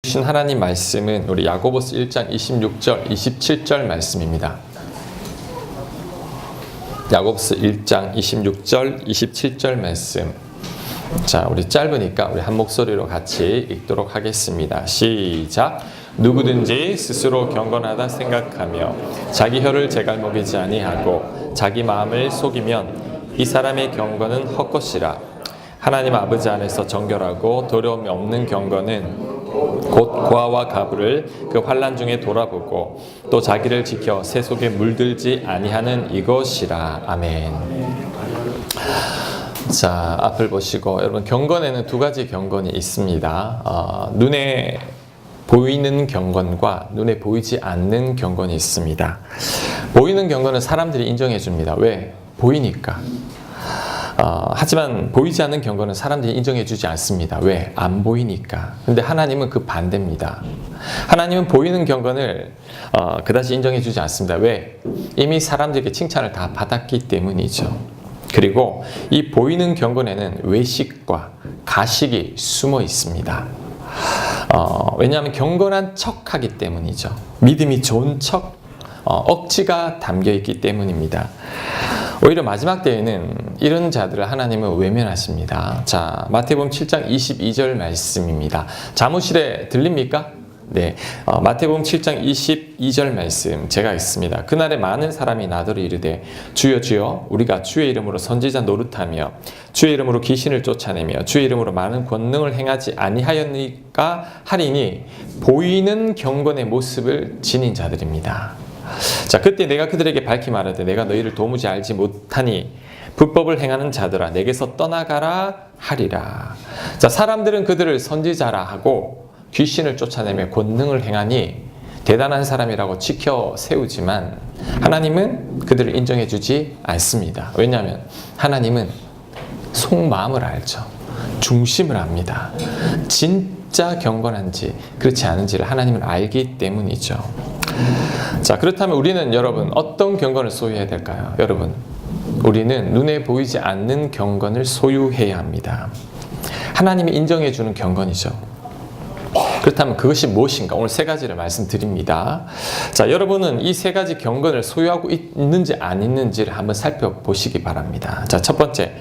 주신 하나님 말씀은 우리 야고보서 1장 26절, 27절 말씀입니다. 야고보서 1장 26절, 27절 말씀. 자, 우리 짧으니까 우리 한 목소리로 같이 읽도록 하겠습니다. 시작. 누구든지 스스로 경건하다 생각하며 자기 혀를 제갈먹이지 아니하고 자기 마음을 속이면 이 사람의 경건은 헛것이라. 하나님 아버지 안에서 정결하고 두려움이 없는 경건은 곧 고아와 가부를 그 환난 중에 돌아보고 또 자기를 지켜 새 속에 물들지 아니하는 이것이라. 아멘. 자, 앞을 보시고 여러분, 경건에는 두 가지 경건이 있습니다. 눈에 보이는 경건과 눈에 보이지 않는 경건이 있습니다. 보이는 경건은 사람들이 인정해 줍니다. 왜? 보이니까. 하지만 보이지 않는 경건은 사람들이 인정해 주지 않습니다. 왜? 안 보이니까. 근데 하나님은 그 반대입니다. 하나님은 보이는 경건을 그다지 인정해 주지 않습니다. 왜? 이미 사람들에게 칭찬을 다 받았기 때문이죠. 그리고 이 보이는 경건에는 외식과 가식이 숨어 있습니다. 왜냐하면 경건한 척하기 때문이죠. 믿음이 좋은 척, 억지가 담겨 있기 때문입니다. 오히려 마지막 때에는 이런 자들을 하나님은 외면하십니다. 자, 마태복음 7장 22절 말씀입니다. 사무실에 들립니까? 네, 마태복음 7장 22절 말씀 제가 읽습니다. 그날에 많은 사람이 나더러 이르되 주여 주여 우리가 주의 이름으로 선지자 노릇하며 주의 이름으로 귀신을 쫓아내며 주의 이름으로 많은 권능을 행하지 아니하였니까 하리니 보이는 경건의 모습을 지닌 자들입니다. 자, 그때 내가 그들에게 밝히 말하되 내가 너희를 도무지 알지 못하니 불법을 행하는 자들아 내게서 떠나가라 하리라. 자, 사람들은 그들을 선지자라 하고 귀신을 쫓아내며 권능을 행하니 대단한 사람이라고 지켜 세우지만 하나님은 그들을 인정해 주지 않습니다. 왜냐하면 하나님은 속마음을 알죠. 중심을 압니다. 진짜 경건한지 그렇지 않은지를 하나님은 알기 때문이죠. 자, 그렇다면 우리는 여러분 어떤 경건을 소유해야 될까요? 여러분, 우리는 눈에 보이지 않는 경건을 소유해야 합니다. 하나님이 인정해 주는 경건이죠. 그렇다면 그것이 무엇인가? 오늘 세 가지를 말씀드립니다. 자, 여러분은 이 세 가지 경건을 소유하고 있는지 안 있는지를 한번 살펴보시기 바랍니다. 자, 첫 번째,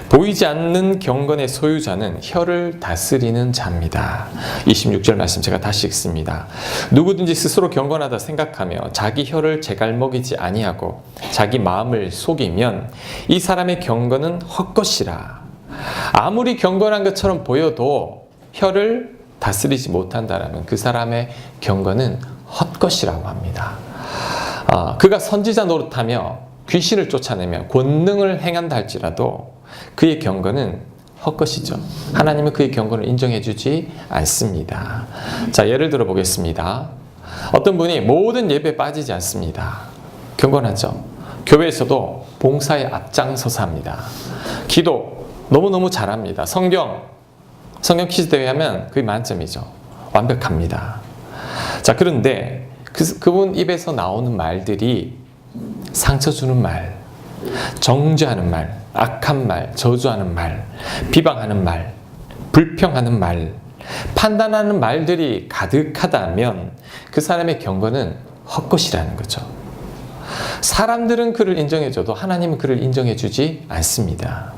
보이지 않는 경건의 소유자는 혀를 다스리는 자입니다. 26절 말씀 제가 다시 읽습니다. 누구든지 스스로 경건하다 생각하며 자기 혀를 제갈먹이지 아니하고 자기 마음을 속이면 이 사람의 경건은 헛것이라. 아무리 경건한 것처럼 보여도 혀를 다스리지 못한다라면 그 사람의 경건은 헛것이라고 합니다. 그가 선지자 노릇하며 귀신을 쫓아내며 권능을 행한다 할지라도 그의 경건은 헛것이죠. 하나님은 그의 경건을 인정해 주지 않습니다. 자, 예를 들어 보겠습니다. 어떤 분이 모든 예배에 빠지지 않습니다. 경건하죠. 교회에서도 봉사에 앞장서서 합니다. 기도 너무너무 잘합니다. 성경 퀴즈 대회 하면 그게 만점이죠. 완벽합니다. 자, 그런데 그분 입에서 나오는 말들이 상처 주는 말, 정죄하는 말, 악한 말, 저주하는 말, 비방하는 말, 불평하는 말, 판단하는 말들이 가득하다면 그 사람의 경건은 헛것이라는 거죠. 사람들은 그를 인정해줘도 하나님은 그를 인정해주지 않습니다.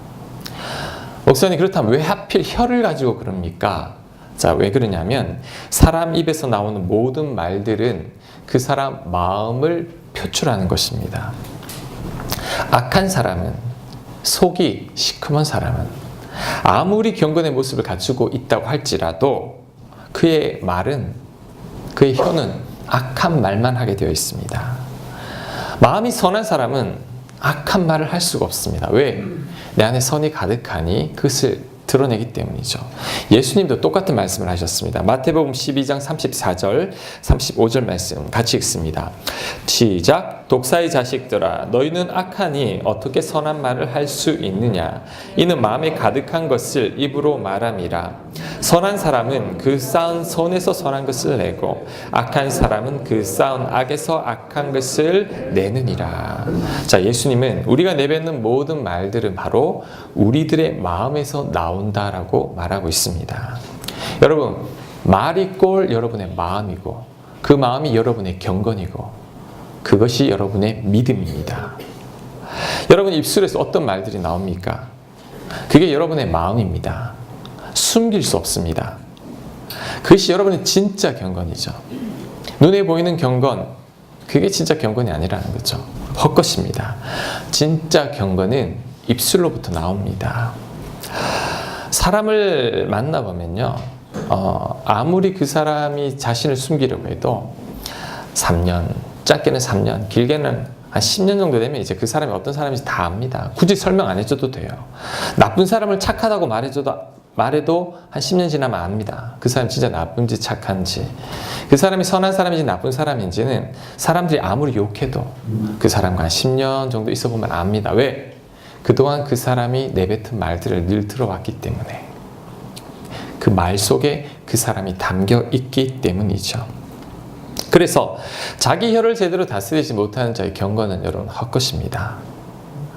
목사님, 그렇다면 왜 하필 혀를 가지고 그럽니까? 자, 왜 그러냐면 사람 입에서 나오는 모든 말들은 그 사람 마음을 표출하는 것입니다. 악한 사람은, 속이 시커먼 사람은 아무리 경건의 모습을 갖추고 있다고 할지라도 그의 말은, 그의 혀는 악한 말만 하게 되어 있습니다. 마음이 선한 사람은 악한 말을 할 수가 없습니다. 왜? 내 안에 선이 가득하니 그것을 드러내기 때문이죠. 예수님도 똑같은 말씀을 하셨습니다. 마태복음 12장 34절, 35절 말씀 같이 읽습니다. 시작. 독사의 자식들아, 너희는 악하니 어떻게 선한 말을 할 수 있느냐? 이는 마음에 가득한 것을 입으로 말함이라. 선한 사람은 그 쌓은 선에서 선한 것을 내고 악한 사람은 그 쌓은 악에서 악한 것을 내느니라. 자, 예수님은 우리가 내뱉는 모든 말들은 바로 우리들의 마음에서 나온다라고 말하고 있습니다. 여러분, 말이 꼴 여러분의 마음이고 그 마음이 여러분의 경건이고 그것이 여러분의 믿음입니다. 여러분 입술에서 어떤 말들이 나옵니까? 그게 여러분의 마음입니다. 숨길 수 없습니다. 그것이 여러분의 진짜 경건이죠. 눈에 보이는 경건, 그게 진짜 경건이 아니라는 거죠. 헛것입니다. 진짜 경건은 입술로부터 나옵니다. 사람을 만나보면요, 아무리 그 사람이 자신을 숨기려고 해도 3년, 짧게는 3년, 길게는 한 10년 정도 되면 이제 그 사람이 어떤 사람인지 다 압니다. 굳이 설명 안 해줘도 돼요. 나쁜 사람을 착하다고 말해도 한 10년 지나면 압니다. 그 사람이 진짜 나쁜지 착한지, 그 사람이 선한 사람인지 나쁜 사람인지는 사람들이 아무리 욕해도 그 사람과 한 10년 정도 있어 보면 압니다. 왜? 그동안 그 사람이 내뱉은 말들을 늘 들어왔기 때문에, 그 말 속에 그 사람이 담겨 있기 때문이죠. 그래서 자기 혀를 제대로 다스리지 못하는 자의 경건은 여러분 헛것입니다.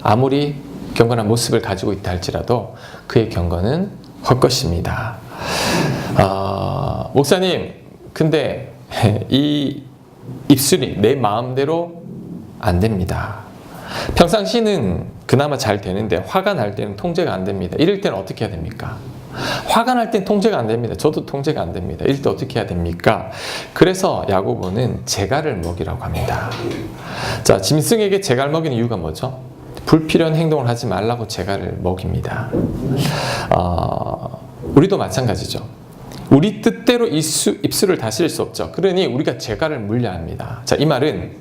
아무리 경건한 모습을 가지고 있다 할지라도 그의 경건은 헛것입니다. 목사님, 근데 이 입술이 내 마음대로 안 됩니다. 평상시는 그나마 잘 되는데 화가 날 때는 통제가 안 됩니다. 이럴 때는 어떻게 해야 됩니까? 화가 날 땐 통제가 안 됩니다. 저도 통제가 안 됩니다. 이럴 때 어떻게 해야 됩니까? 그래서 야고보는 제갈을 먹이라고 합니다. 자, 짐승에게 제갈 먹이는 이유가 뭐죠? 불필요한 행동을 하지 말라고 제갈을 먹입니다. 우리도 마찬가지죠. 우리 뜻대로 입술을 다스릴 수 없죠. 그러니 우리가 제갈을 물려야 합니다. 자, 이 말은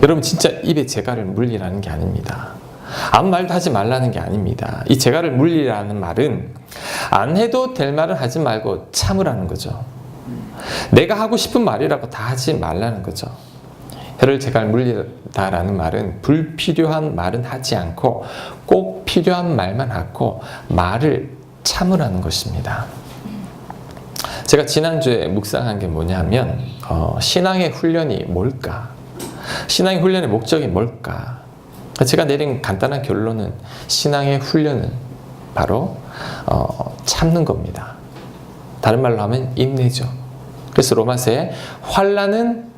여러분 진짜 입에 제갈을 물리라는 게 아닙니다. 아무 말도 하지 말라는 게 아닙니다. 이 제갈을 물리라는 말은 안 해도 될 말은 하지 말고 참으라는 거죠. 내가 하고 싶은 말이라고 다 하지 말라는 거죠. 혀를 제갈 물리다라는 말은 불필요한 말은 하지 않고 꼭 필요한 말만 하고 말을 참으라는 것입니다. 제가 지난주에 묵상한 게 뭐냐면 신앙의 훈련이 뭘까? 신앙의 훈련의 목적이 뭘까? 제가 내린 간단한 결론은 신앙의 훈련은 바로 참는 겁니다. 다른 말로 하면 인내죠. 그래서 로마서에 환난이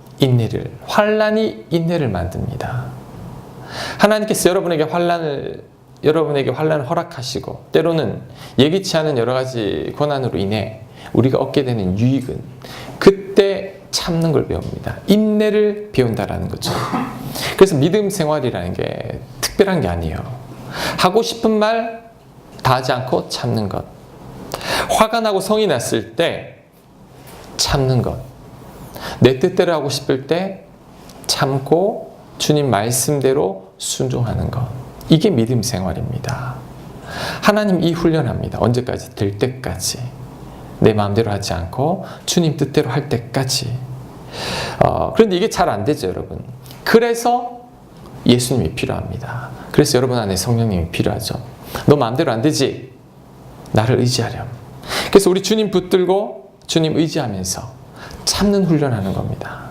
인내를 만듭니다. 하나님께서 여러분에게 환난을 허락하시고 때로는 예기치 않은 여러 가지 고난으로 인해 우리가 얻게 되는 유익은 그때 참는 걸 배웁니다. 인내를 배운다라는 거죠. 그래서 믿음 생활이라는 게 특별한 게 아니에요. 하고 싶은 말 다 하지 않고 참는 것. 화가 나고 성이 났을 때 참는 것. 내 뜻대로 하고 싶을 때 참고 주님 말씀대로 순종하는 것. 이게 믿음 생활입니다. 하나님 이 훈련합니다. 언제까지? 될 때까지. 내 마음대로 하지 않고 주님 뜻대로 할 때까지. 그런데 이게 잘 안 되죠, 여러분. 그래서 예수님이 필요합니다. 그래서 여러분 안에 성령님이 필요하죠. 너 마음대로 안 되지? 나를 의지하렴. 그래서 우리 주님 붙들고 주님 의지하면서 참는 훈련하는 겁니다.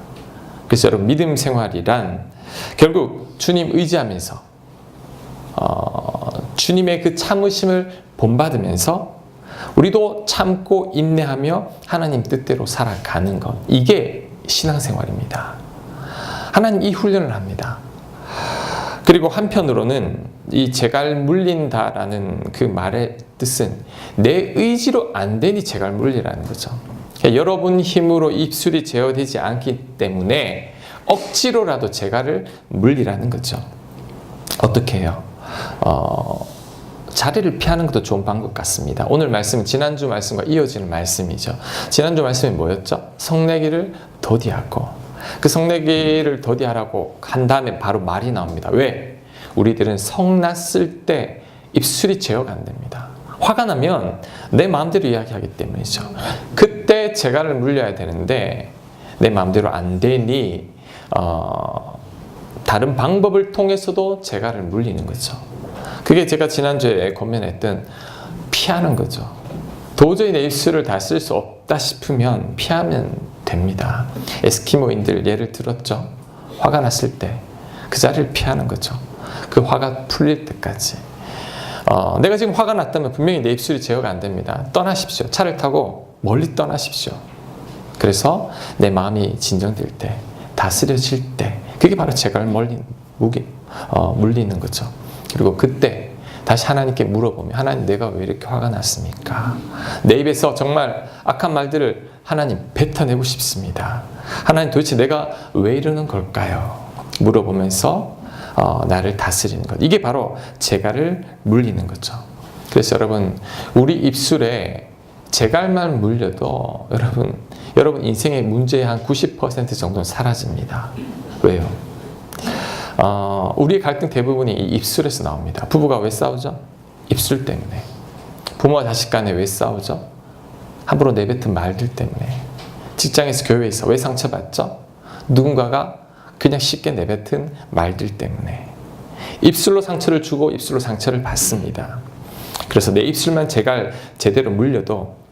그래서 여러분 믿음 생활이란 결국 주님 의지하면서 주님의 그 참으심을 본받으면서 우리도 참고 인내하며 하나님 뜻대로 살아가는 것. 이게 신앙생활입니다. 하나님 이 훈련을 합니다. 그리고 한편으로는 이 제갈 물린다라는 그 말의 뜻은 내 의지로 안 되니 제갈 물리라는 거죠. 그러니까 여러분 힘으로 입술이 제어되지 않기 때문에 억지로라도 제갈을 물리라는 거죠. 어떻게 해요? 자리를 피하는 것도 좋은 방법 같습니다. 오늘 말씀은 지난주 말씀과 이어지는 말씀이죠. 지난주 말씀이 뭐였죠? 성내기를 더디하고, 그 성내기를 더디하라고 한 다음에 바로 말이 나옵니다. 왜? 우리들은 성났을 때 입술이 제어가 안 됩니다. 화가 나면 내 마음대로 이야기하기 때문이죠. 그때 제갈을 물려야 되는데 내 마음대로 안 되니 다른 방법을 통해서도 제갈을 물리는 거죠. 그게 제가 지난주에 권면했던 피하는 거죠. 도저히 내 입술을 다 쓸 수 없다 싶으면 피하면 됩니다. 에스키모인들 예를 들었죠. 화가 났을 때 그 자리를 피하는 거죠. 그 화가 풀릴 때까지. 내가 지금 화가 났다면 분명히 내 입술이 제어가 안 됩니다. 떠나십시오. 차를 타고 멀리 떠나십시오. 그래서 내 마음이 진정될 때, 다스려질 때, 그게 바로 재갈 물리는 거죠. 그리고 그때 다시 하나님께 물어보면, 하나님 내가 왜 이렇게 화가 났습니까? 내 입에서 정말 악한 말들을 하나님 뱉어내고 싶습니다. 하나님 도대체 내가 왜 이러는 걸까요? 물어보면서 나를 다스리는 것. 이게 바로 재갈을 물리는 거죠. 그래서 여러분, 우리 입술에 재갈만 물려도 여러분 인생의 문제의 한 90% 정도는 사라집니다. 왜요? 우리의 갈등 대부분이 이 입술에서 나옵니다. 부부가 왜 싸우죠? 입술 때문에. 부모와 자식 간에 왜 싸우죠? 함부로 내뱉은 말들 때문에. 직장에서, 교회에서 왜 상처받죠? 누군가가 그냥 쉽게 내뱉은 말들 때문에. 입술로 상처를 주고 입술로 상처를 받습니다. 그래서 내 입술만 제대로 물려도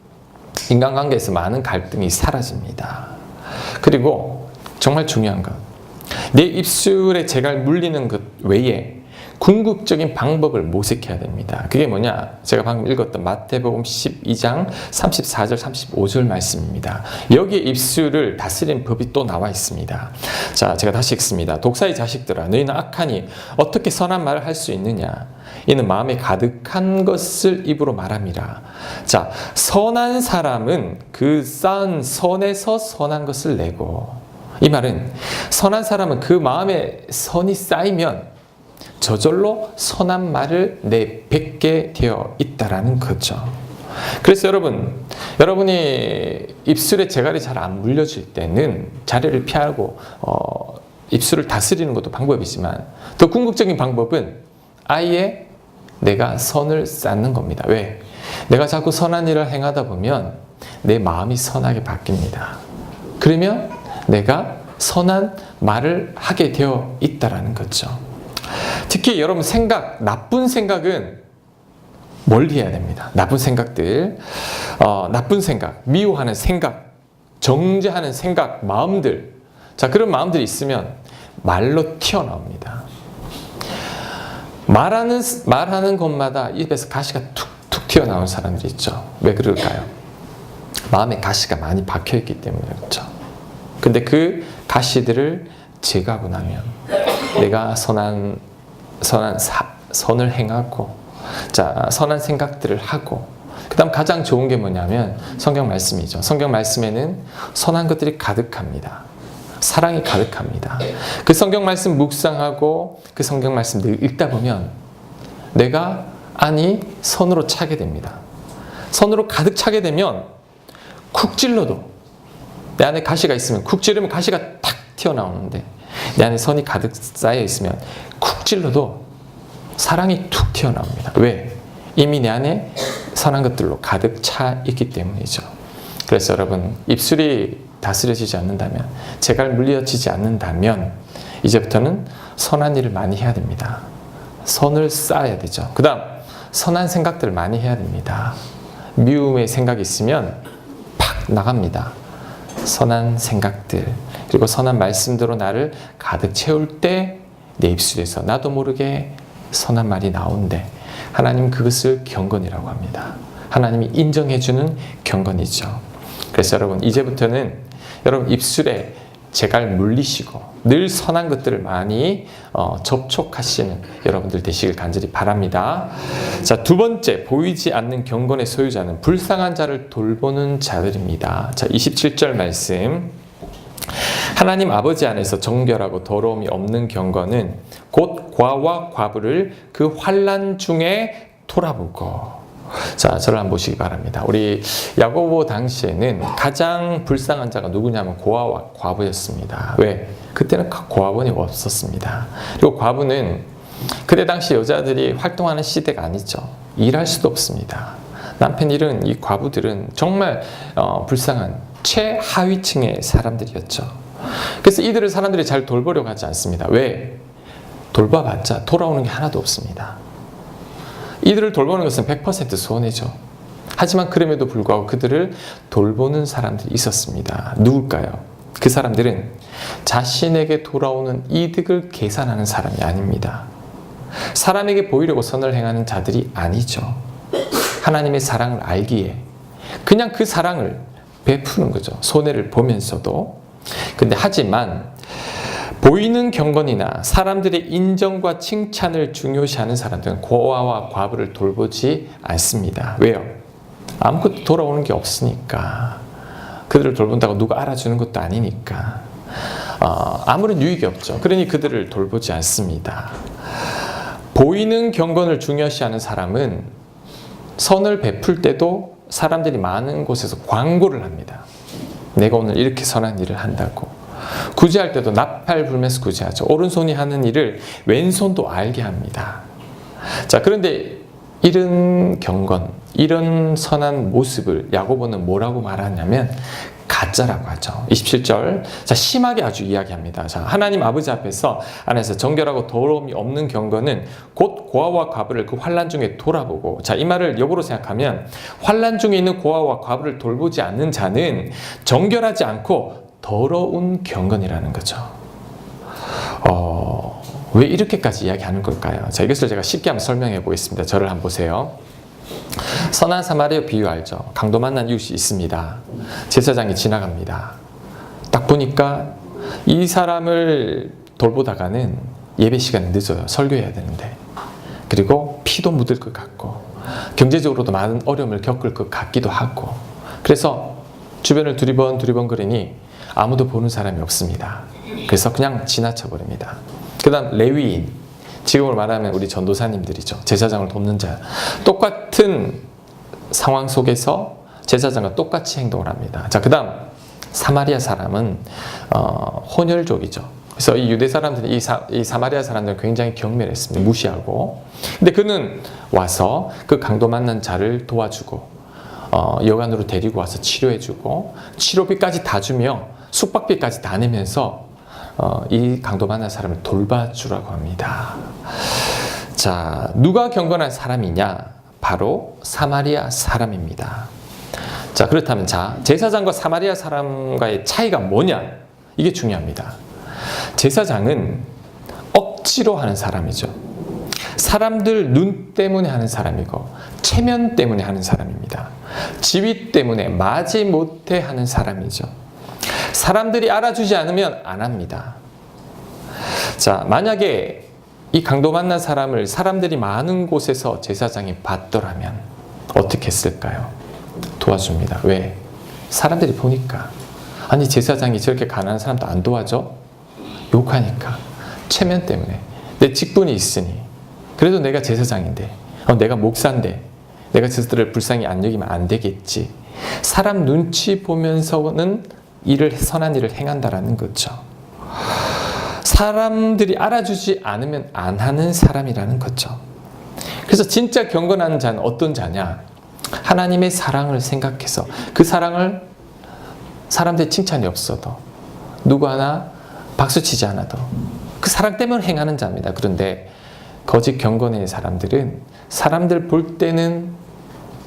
인간관계에서 많은 갈등이 사라집니다. 그리고 정말 중요한 것, 내 입술에 재갈 물리는 것 외에 궁극적인 방법을 모색해야 됩니다. 그게 뭐냐? 제가 방금 읽었던 마태복음 12장 34절 35절 말씀입니다. 여기에 입술을 다스리는 법이 또 나와 있습니다. 자, 제가 다시 읽습니다. 독사의 자식들아, 너희는 악하니 어떻게 선한 말을 할 수 있느냐? 이는 마음에 가득한 것을 입으로 말함이라. 자, 선한 사람은 그 쌓은 선에서 선한 것을 내고, 이 말은 선한 사람은 그 마음에 선이 쌓이면 저절로 선한 말을 내뱉게 되어 있다라는 거죠. 그래서 여러분이 입술에 재갈이 잘 안 물려질 때는 자리를 피하고 입술을 다스리는 것도 방법이지만, 더 궁극적인 방법은 아예 내가 선을 쌓는 겁니다. 왜? 내가 자꾸 선한 일을 행하다 보면 내 마음이 선하게 바뀝니다. 그러면 내가 선한 말을 하게 되어 있다라는 거죠. 특히 여러분 나쁜 생각은 멀리 해야 됩니다. 나쁜 생각들, 나쁜 생각, 미워하는 생각, 정죄하는 생각, 마음들. 자, 그런 마음들이 있으면 말로 튀어나옵니다. 말하는 것마다 입에서 가시가 툭툭 튀어나오는 사람들이 있죠. 왜 그럴까요? 마음에 가시가 많이 박혀있기 때문에 그렇죠. 근데 그 가시들을 제거하고 나면 내가 선을 행하고, 자, 선한 생각들을 하고, 그 다음 가장 좋은 게 뭐냐면 성경 말씀이죠. 성경 말씀에는 선한 것들이 가득합니다. 사랑이 가득합니다. 그 성경 말씀 묵상하고 그 성경 말씀 늘 읽다 보면 내가 안이 선으로 차게 됩니다. 선으로 가득 차게 되면 쿡 찔러도, 내 안에 가시가 있으면 쿡 찌르면 가시가 탁 튀어나오는데, 내 안에 선이 가득 쌓여 있으면 쿡 찔러도 사랑이 툭 튀어나옵니다. 왜? 이미 내 안에 선한 것들로 가득 차 있기 때문이죠. 그래서 여러분, 입술이 다스려지지 않는다면, 재갈 물려지지 않는다면 이제부터는 선한 일을 많이 해야 됩니다. 선을 쌓아야 되죠. 그 다음 선한 생각들을 많이 해야 됩니다. 미움의 생각이 있으면 팍 나갑니다. 선한 생각들, 그리고 선한 말씀대로 나를 가득 채울 때 내 입술에서 나도 모르게 선한 말이 나오는데, 하나님 그것을 경건이라고 합니다. 하나님이 인정해주는 경건이죠. 그래서 여러분, 이제부터는 여러분 입술에 재갈 물리시고 늘 선한 것들을 많이 접촉하시는 여러분들 되시길 간절히 바랍니다. 자, 두 번째, 보이지 않는 경건의 소유자는 불쌍한 자를 돌보는 자들입니다. 자, 27절 말씀. 하나님 아버지 안에서 정결하고 더러움이 없는 경건은 곧 과와 과부를 그 환난 중에 돌아보고. 자, 저를 한번 보시기 바랍니다. 우리 야고보 당시에는 가장 불쌍한 자가 누구냐면 고아와 과부였습니다. 왜? 그때는 고아원이 없었습니다. 그리고 과부는 그때 당시 여자들이 활동하는 시대가 아니죠. 일할 수도 없습니다. 남편 일은, 이 과부들은 정말 불쌍한 최하위층의 사람들이었죠. 그래서 이들을 사람들이 잘 돌보려고 하지 않습니다. 왜? 돌봐봤자 돌아오는 게 하나도 없습니다. 이들을 돌보는 것은 100% 손해죠. 하지만 그럼에도 불구하고 그들을 돌보는 사람들이 있었습니다. 누굴까요? 그 사람들은 자신에게 돌아오는 이득을 계산하는 사람이 아닙니다. 사람에게 보이려고 선을 행하는 자들이 아니죠. 하나님의 사랑을 알기에 그냥 그 사랑을 베푸는 거죠. 손해를 보면서도. 근데 하지만 보이는 경건이나 사람들의 인정과 칭찬을 중요시하는 사람들은 고아와 과부를 돌보지 않습니다. 왜요? 아무것도 돌아오는 게 없으니까. 그들을 돌본다고 누가 알아주는 것도 아니니까. 아무런 유익이 없죠. 그러니 그들을 돌보지 않습니다. 보이는 경건을 중요시하는 사람은 선을 베풀 때도 사람들이 많은 곳에서 광고를 합니다. 내가 오늘 이렇게 선한 일을 한다고. 구제할 때도 나팔 불면서 구제하죠. 오른손이 하는 일을 왼손도 알게 합니다. 자, 그런데 이런 경건, 이런 선한 모습을 야고보는 뭐라고 말하냐면 가짜라고 하죠. 27절. 자, 심하게 아주 이야기합니다. 자, 하나님 아버지 안에서 정결하고 더러움이 없는 경건은 곧 고아와 과부를 그 환난 중에 돌아보고, 자, 이 말을 역으로 생각하면 환난 중에 있는 고아와 과부를 돌보지 않는 자는 정결하지 않고 더러운 경건이라는 거죠. 왜 이렇게까지 이야기하는 걸까요? 자, 이것을 제가 쉽게 한번 설명해 보겠습니다. 저를 한번 보세요. 선한 사마리아 비유 알죠? 강도 만난 이웃이 있습니다. 제사장이 지나갑니다. 딱 보니까 이 사람을 돌보다가는 예배 시간이 늦어요. 설교해야 되는데. 그리고 피도 묻을 것 같고 경제적으로도 많은 어려움을 겪을 것 같기도 하고, 그래서 주변을 두리번 거리니 아무도 보는 사람이 없습니다. 그래서 그냥 지나쳐 버립니다. 그 다음 레위인, 지금으로 말하면 우리 전도사님들이죠. 제사장을 돕는 자. 똑같은 상황 속에서 제사장과 똑같이 행동을 합니다. 자, 그 다음 사마리아 사람은 혼혈족이죠. 그래서 이 유대 사람들이 이 사마리아 사람들은 굉장히 경멸했습니다. 무시하고. 근데 그는 와서 그 강도 만난 자를 도와주고 여관으로 데리고 와서 치료해주고 치료비까지 다 주며 숙박비까지 다 내면서 이 강도 만난 사람을 돌봐주라고 합니다. 자, 누가 경건한 사람이냐? 바로 사마리아 사람입니다. 자, 그렇다면 제사장과 사마리아 사람과의 차이가 뭐냐? 이게 중요합니다. 제사장은 억지로 하는 사람이죠. 사람들 눈 때문에 하는 사람이고 체면 때문에 하는 사람입니다. 지위 때문에 마지못해 하는 사람이죠. 사람들이 알아주지 않으면 안 합니다. 자, 만약에 이 강도 만난 사람을 사람들이 많은 곳에서 제사장이 봤더라면 어떻게 했을까요? 도와줍니다. 왜? 사람들이 보니까. 아니, 제사장이 저렇게 가난한 사람도 안 도와줘? 욕하니까. 체면 때문에. 내 직분이 있으니. 그래도 내가 제사장인데, 내가 목사인데, 내가 저들을 불쌍히 안 여기면 안 되겠지. 사람 눈치 보면서는 선한 일을 행한다라는 거죠. 사람들이 알아주지 않으면 안 하는 사람이라는 거죠. 그래서 진짜 경건한 자는 어떤 자냐? 하나님의 사랑을 생각해서 그 사랑을 사람들의 칭찬이 없어도 누구 하나 박수치지 않아도 그 사랑 때문에 행하는 자입니다. 그런데 거짓 경건의 사람들은 사람들 볼 때는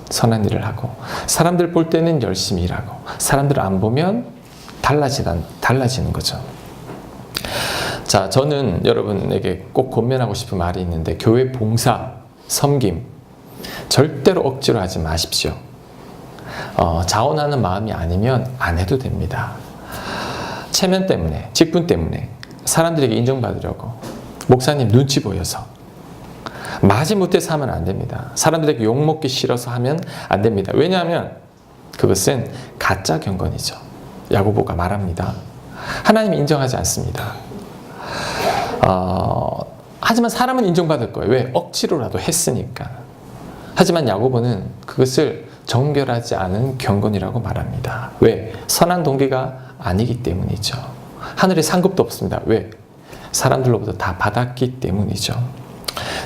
선한 일을 하고 사람들 볼 때는 열심히 일하고 사람들 안 보면 달라지는 거죠. 자, 저는 여러분에게 꼭 권면하고 싶은 말이 있는데, 교회 봉사, 섬김 절대로 억지로 하지 마십시오. 자원하는 마음이 아니면 안 해도 됩니다. 체면 때문에, 직분 때문에 사람들에게 인정받으려고 목사님 눈치 보여서 마지못해서 하면 안 됩니다. 사람들에게 욕먹기 싫어서 하면 안 됩니다. 왜냐하면 그것은 가짜 경건이죠. 야고보가 말합니다. 하나님이 인정하지 않습니다. 하지만 사람은 인정받을 거예요. 왜? 억지로라도 했으니까. 하지만 야고보는 그것을 정결하지 않은 경건이라고 말합니다. 왜? 선한 동기가 아니기 때문이죠. 하늘에 상급도 없습니다. 왜? 사람들로부터 다 받았기 때문이죠.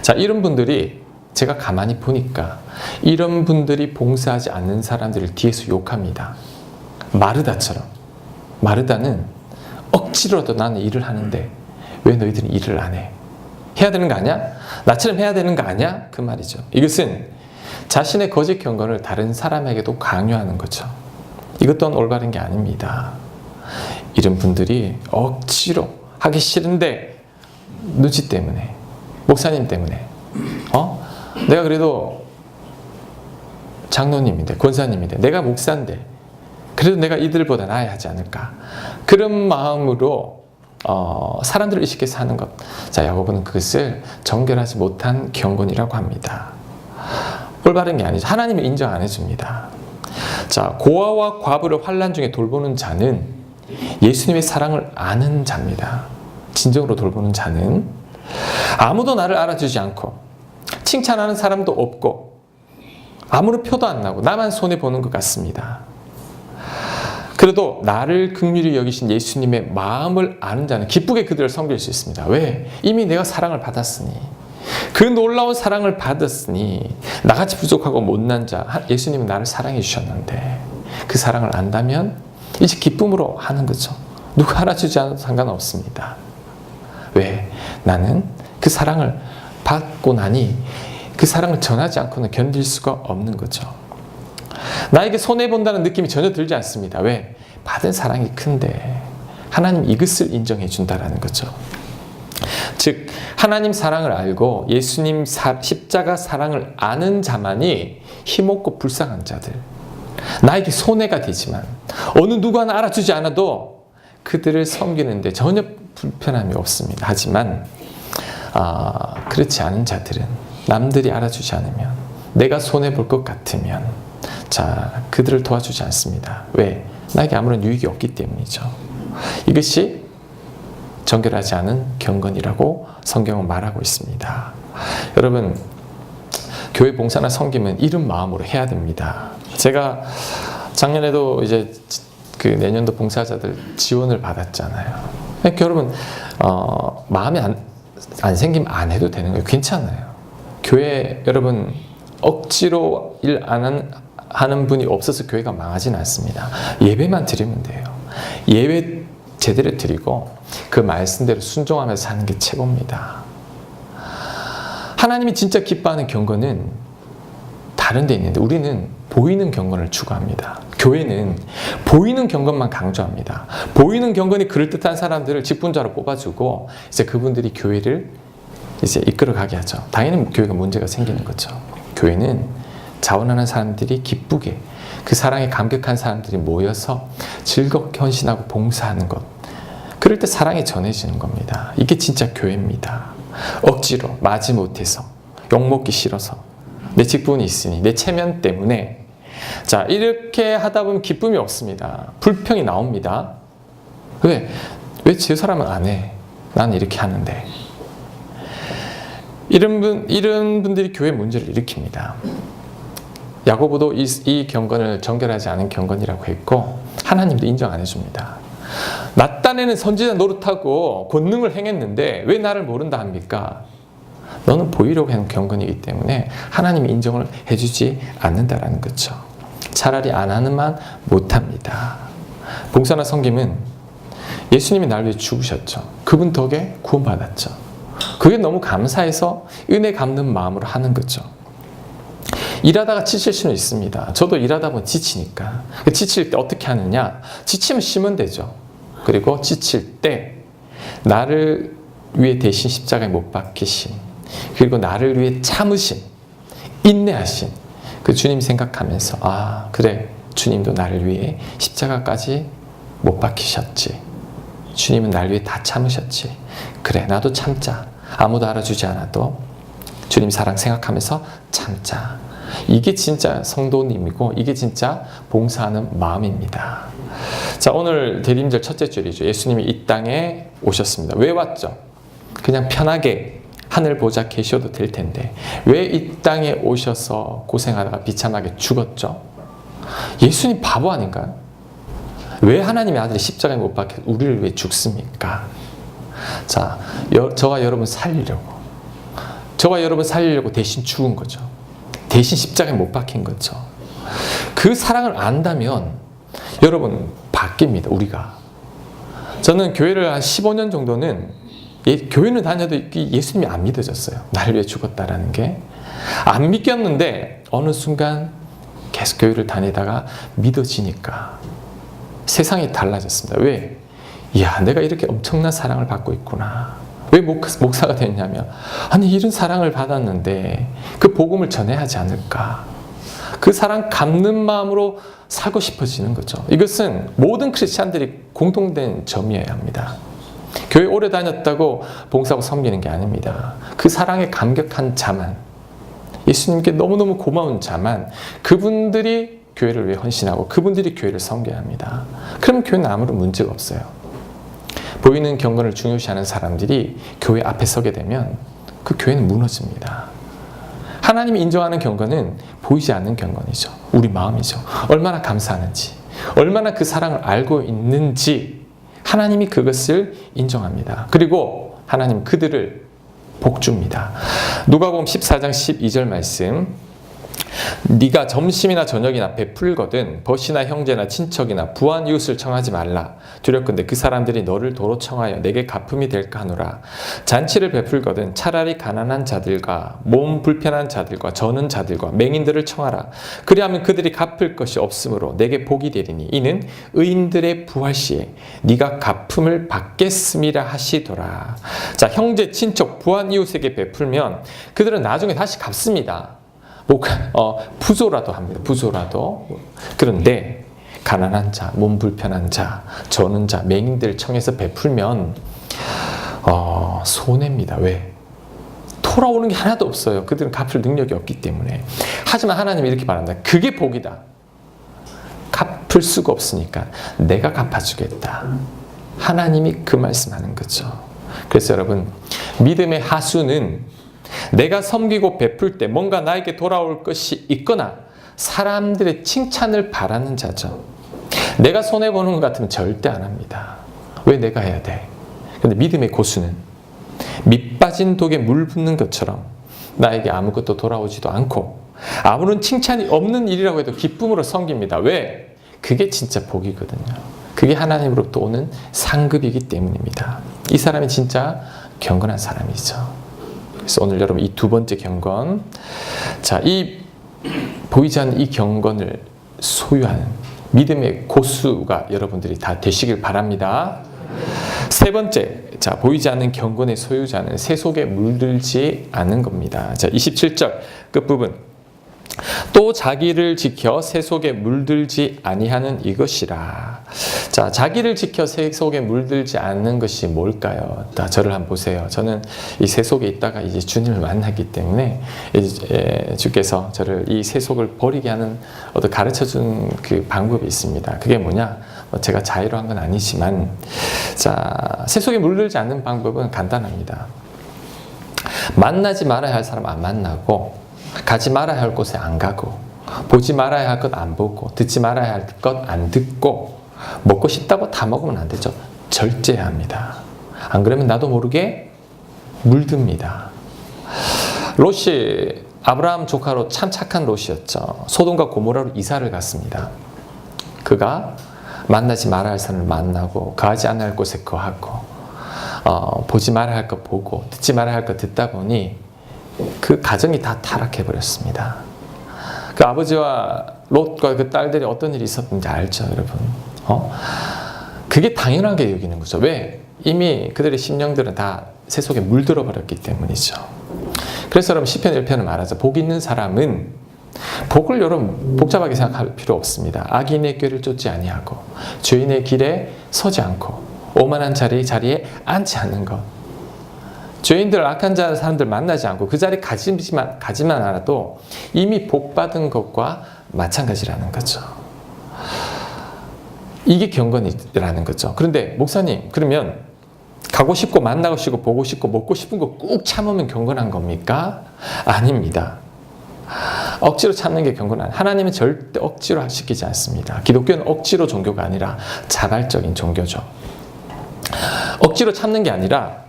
자, 이런 분들이 제가 가만히 보니까 이런 분들이 봉사하지 않는 사람들을 뒤에서 욕합니다. 마르다처럼. 마르다는 억지로라도 나는 일을 하는데 왜 너희들은 일을 안 해? 해야 되는 거 아니야? 나처럼 해야 되는 거 아니야? 그 말이죠. 이것은 자신의 거짓 경건을 다른 사람에게도 강요하는 거죠. 이것 또한 올바른 게 아닙니다. 이런 분들이 억지로 하기 싫은데 눈치 때문에, 목사님 때문에, 내가 그래도 장로님인데, 권사님인데, 내가 목사인데 그래도 내가 이들보다 나아야 하지 않을까. 그런 마음으로 사람들을 의식해서 하는 것. 자, 야고보는 그것을 정결하지 못한 경건이라고 합니다. 올바른 게 아니죠. 하나님을 인정 안 해줍니다. 자, 고아와 과부를 환난 중에 돌보는 자는 예수님의 사랑을 아는 자입니다. 진정으로 돌보는 자는 아무도 나를 알아주지 않고 칭찬하는 사람도 없고 아무런 표도 안 나고 나만 손해보는 것 같습니다. 그래도 나를 긍휼히 여기신 예수님의 마음을 아는 자는 기쁘게 그들을 섬길 수 있습니다. 왜? 이미 내가 사랑을 받았으니, 그 놀라운 사랑을 받았으니, 나같이 부족하고 못난 자, 예수님은 나를 사랑해 주셨는데 그 사랑을 안다면 이제 기쁨으로 하는 거죠. 누가 알아주지 않아도 상관없습니다. 왜? 나는 그 사랑을 받고 나니 그 사랑을 전하지 않고는 견딜 수가 없는 거죠. 나에게 손해본다는 느낌이 전혀 들지 않습니다. 왜? 받은 사랑이 큰데 하나님 이것을 인정해 준다라는 거죠. 즉 하나님 사랑을 알고 예수님 십자가 사랑을 아는 자만이 힘없고 불쌍한 자들, 나에게 손해가 되지만 어느 누구 하나 알아주지 않아도 그들을 섬기는데 전혀 불편함이 없습니다. 하지만 그렇지 않은 자들은 남들이 알아주지 않으면, 내가 손해볼 것 같으면 자, 그들을 도와주지 않습니다. 왜? 나에게 아무런 유익이 없기 때문이죠. 이것이 정결하지 않은 경건이라고 성경은 말하고 있습니다. 여러분, 교회 봉사나 섬김은 이런 마음으로 해야 됩니다. 제가 작년에도 이제 그 내년도 봉사자들 지원을 받았잖아요. 그러니까 여러분, 마음에 안 생기면 안 해도 되는 거예요. 괜찮아요. 교회 여러분 억지로 일 안 하는 분이 없어서 교회가 망하진 않습니다. 예배만 드리면 돼요. 예배 제대로 드리고 그 말씀대로 순종하면서 사는 게 최고입니다. 하나님이 진짜 기뻐하는 경건은 다른 데 있는데 우리는 보이는 경건을 추구합니다. 교회는 보이는 경건만 강조합니다. 보이는 경건이 그럴듯한 사람들을 직분자로 뽑아주고 이제 그분들이 교회를 이제 이끌어가게 하죠. 당연히 교회가 문제가 생기는 거죠. 교회는 자원하는 사람들이 기쁘게, 그 사랑에 감격한 사람들이 모여서 즐겁게 헌신하고 봉사하는 것, 그럴 때 사랑이 전해지는 겁니다. 이게 진짜 교회입니다. 억지로 마지못해서 욕먹기 싫어서 내 직분이 있으니 내 체면 때문에, 자, 이렇게 하다 보면 기쁨이 없습니다. 불평이 나옵니다. 왜 저 사람은 안 해? 나는 이렇게 하는데. 이런 분들이 교회 문제를 일으킵니다. 야고보도 이 경건을 정결하지 않은 경건이라고 했고 하나님도 인정 안 해줍니다. 나 딴에는 선지자 노릇하고 권능을 행했는데 왜 나를 모른다 합니까? 너는 보이려고 하는 경건이기 때문에 하나님이 인정을 해주지 않는다라는 거죠. 차라리 안 하는만 못합니다. 봉사나 섬김은 예수님이 나를 위해 죽으셨죠. 그분 덕에 구원받았죠. 그게 너무 감사해서 은혜 갚는 마음으로 하는 거죠. 일하다가 지칠 수는 있습니다. 저도 일하다 보면 지치니까. 지칠 때 어떻게 하느냐? 지치면 쉬면 되죠. 그리고 지칠 때 나를 위해 대신 십자가에 못 박히신, 그리고 나를 위해 참으신, 인내하신 그 주님 생각하면서 그래, 주님도 나를 위해 십자가까지 못 박히셨지. 주님은 나를 위해 다 참으셨지. 그래, 나도 참자. 아무도 알아주지 않아도 주님 사랑 생각하면서 참자. 이게 진짜 성도님이고 이게 진짜 봉사하는 마음입니다. 자, 오늘 대림절 첫째 줄이죠. 예수님이 이 땅에 오셨습니다. 왜 왔죠? 그냥 편하게 하늘 보자 계셔도 될 텐데 왜 이 땅에 오셔서 고생하다가 비참하게 죽었죠? 예수님 바보 아닌가요? 왜 하나님의 아들이 십자가에 못 박혀 우리를 위해 죽습니까? 자, 저와 여러분 살리려고 대신 죽은 거죠. 대신 십자가에 못 박힌 거죠. 그 사랑을 안다면 여러분 바뀝니다. 우리가. 저는 교회를 한 15년 정도는 교회는 다녀도 예수님이 안 믿어졌어요. 나를 위해 죽었다라는 게. 안 믿겼는데 어느 순간 계속 교회를 다니다가 믿어지니까 세상이 달라졌습니다. 왜? 이야, 내가 이렇게 엄청난 사랑을 받고 있구나. 왜 목사가 됐냐면, 아니 이런 사랑을 받았는데 그 복음을 전해야 하지 않을까. 그 사랑 갚는 마음으로 살고 싶어지는 거죠. 이것은 모든 크리스찬들이 공통된 점이어야 합니다. 교회 오래 다녔다고 봉사하고 섬기는 게 아닙니다. 그 사랑에 감격한 자만, 예수님께 너무너무 고마운 자만, 그분들이 교회를 위해 헌신하고 그분들이 교회를 섬겨야 합니다. 그럼 교회는 아무런 문제가 없어요. 보이는 경건을 중요시하는 사람들이 교회 앞에 서게 되면 그 교회는 무너집니다. 하나님이 인정하는 경건은 보이지 않는 경건이죠. 우리 마음이죠. 얼마나 감사하는지, 얼마나 그 사랑을 알고 있는지 하나님이 그것을 인정합니다. 그리고 하나님 그들을 복줍니다. 누가복음 14장 12절 말씀, 네가 점심이나 저녁이나 베풀거든 벗이나 형제나 친척이나 부한 이웃을 청하지 말라. 두렵건대 그 사람들이 너를 도로 청하여 내게 갚음이 될까 하노라. 잔치를 베풀거든 차라리 가난한 자들과 몸 불편한 자들과 저는 자들과 맹인들을 청하라. 그리하면 그들이 갚을 것이 없으므로 내게 복이 되리니 이는 의인들의 부활 시에 네가 갚음을 받겠음이라 하시더라. 자, 형제 친척 부한 이웃에게 베풀면 그들은 나중에 다시 갚습니다. 부조라도 합니다. 부조라도. 그런데 가난한 자, 몸 불편한 자, 저는 자, 맹인들 청해서 베풀면 손해입니다. 왜? 돌아오는 게 하나도 없어요. 그들은 갚을 능력이 없기 때문에. 하지만 하나님이 이렇게 말한다. 그게 복이다. 갚을 수가 없으니까 내가 갚아주겠다. 하나님이 그 말씀하는 거죠. 그래서 여러분, 믿음의 하수는 내가 섬기고 베풀 때 뭔가 나에게 돌아올 것이 있거나 사람들의 칭찬을 바라는 자죠. 내가 손해보는 것 같으면 절대 안 합니다. 왜 내가 해야 돼? 근데 믿음의 고수는 밑 빠진 독에 물 붓는 것처럼 나에게 아무것도 돌아오지도 않고 아무런 칭찬이 없는 일이라고 해도 기쁨으로 섬깁니다. 왜? 그게 진짜 복이거든요. 그게 하나님으로부터 오는 상급이기 때문입니다. 이 사람이 진짜 경건한 사람이죠. 그래서 오늘 여러분 이 두 번째 경건, 자, 이 보이지 않는 이 경건을 소유하는 믿음의 고수가 여러분들이 다 되시길 바랍니다. 세 번째, 자, 보이지 않는 경건의 소유자는 새 속에 물들지 않는 겁니다. 자, 27절 끝부분. 또 자기를 지켜 새 속에 물들지 아니하는 이것이라. 자, 자기를 지켜 새 속에 물들지 않는 것이 뭘까요? 자, 저를 한번 보세요. 저는 이 새 속에 있다가 이제 주님을 만났기 때문에 이제 주께서 저를 이 새 속을 버리게 하는 어떤 가르쳐준 그 방법이 있습니다. 그게 뭐냐? 제가 자의로 한 건 아니지만, 자, 새 속에 물들지 않는 방법은 간단합니다. 만나지 말아야 할 사람 안 만나고, 가지 말아야 할 곳에 안 가고, 보지 말아야 할 것 안 보고, 듣지 말아야 할 것 안 듣고, 먹고 싶다고 다 먹으면 안 되죠. 절제해야 합니다. 안 그러면 나도 모르게 물듭니다. 롯이 아브라함 조카로 참 착한 롯이었죠. 소돔과 고모라로 이사를 갔습니다. 그가 만나지 말아야 할 사람을 만나고, 가지 않아야 할 곳에 거하고, 보지 말아야 할 것 보고, 듣지 말아야 할 것 듣다 보니 그 가정이 다 타락해 버렸습니다. 그 아버지와 롯과 그 딸들이 어떤 일이 있었는지 알죠, 여러분? 그게 당연하게 여기는 거죠. 왜? 이미 그들의 심령들은 다 새 속에 물들어 버렸기 때문이죠. 그래서 여러분 시편 1편을 말하죠. 복 있는 사람은, 복을 여러분 복잡하게 생각할 필요 없습니다. 악인의 꾀를 쫓지 아니하고 죄인의 길에 서지 않고 오만한 자리에 앉지 않는 것. 죄인들, 악한 사람들 만나지 않고 그 자리에 가지만 않아도 이미 복받은 것과 마찬가지라는 거죠. 이게 경건이라는 거죠. 그런데 목사님, 그러면 가고 싶고 만나고 싶고 보고 싶고 먹고 싶은 거 꾹 참으면 경건한 겁니까? 아닙니다. 억지로 참는 게 경건 아니에요. 하나님은 절대 억지로 시키지 않습니다. 기독교는 억지로 종교가 아니라 자발적인 종교죠. 억지로 참는 게 아니라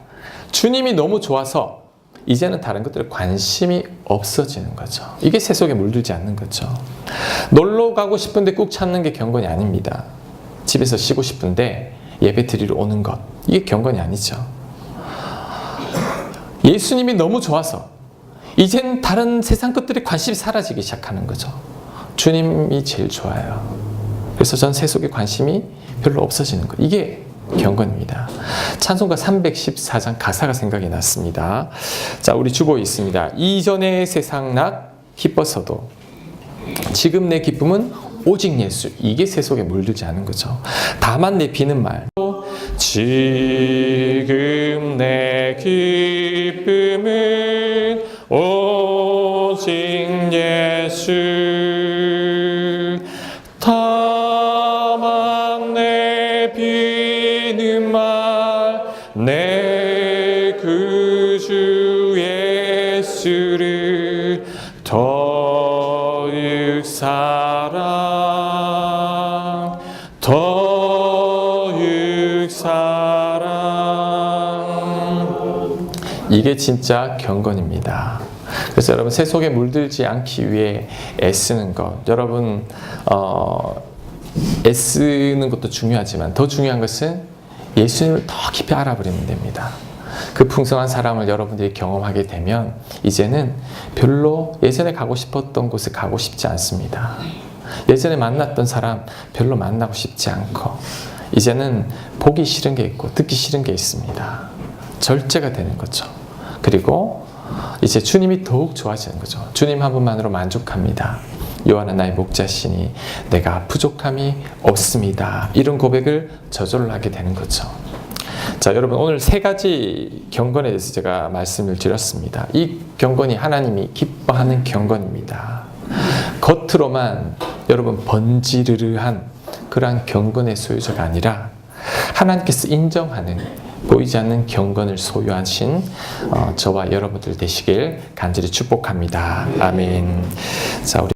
주님이 너무 좋아서 이제는 다른 것들에 관심이 없어지는 거죠. 이게 새 속에 물들지 않는 거죠. 놀러 가고 싶은데 꾹 참는 게 경건이 아닙니다. 집에서 쉬고 싶은데 예배 드리러 오는 것, 이게 경건이 아니죠. 예수님이 너무 좋아서 이젠 다른 세상 것들에 관심이 사라지기 시작하는 거죠. 주님이 제일 좋아요. 그래서 전 새 속에 관심이 별로 없어지는 것, 이게 경건입니다. 찬송가 314장 가사가 생각이 났습니다. 자, 우리 주보에 있습니다. 이전의 세상 낙 기뻐서도 지금 내 기쁨은 오직 예수. 이게 세 속에 물들지 않은 거죠. 다만 내 비는 말. 지금 내 기쁨은 오직 예수. 다만 내 비는 말. 내 구주 예수를 더욱 사랑, 더욱 사랑. 이게 진짜 경건입니다. 그래서 여러분 세 속에 물들지 않기 위해 애쓰는 것, 여러분 애쓰는 것도 중요하지만 더 중요한 것은 예수님을 더 깊이 알아버리면 됩니다. 그 풍성한 사랑을 여러분들이 경험하게 되면 이제는 별로 예전에 가고 싶었던 곳에 가고 싶지 않습니다. 예전에 만났던 사람 별로 만나고 싶지 않고 이제는 보기 싫은 게 있고 듣기 싫은 게 있습니다. 절제가 되는 거죠. 그리고 이제 주님이 더욱 좋아지는 거죠. 주님 한 분만으로 만족합니다. 요한은 나의 목자시니 내가 부족함이 없습니다. 이런 고백을 저절로 하게 되는 거죠. 자, 여러분 오늘 세 가지 경건에 대해서 제가 말씀을 드렸습니다. 이 경건이 하나님이 기뻐하는 경건입니다. 겉으로만 여러분 번지르르한 그러한 경건의 소유자가 아니라 하나님께서 인정하는 보이지 않는 경건을 소유하신 저와 여러분들 되시길 간절히 축복합니다. 아멘. 자, 우리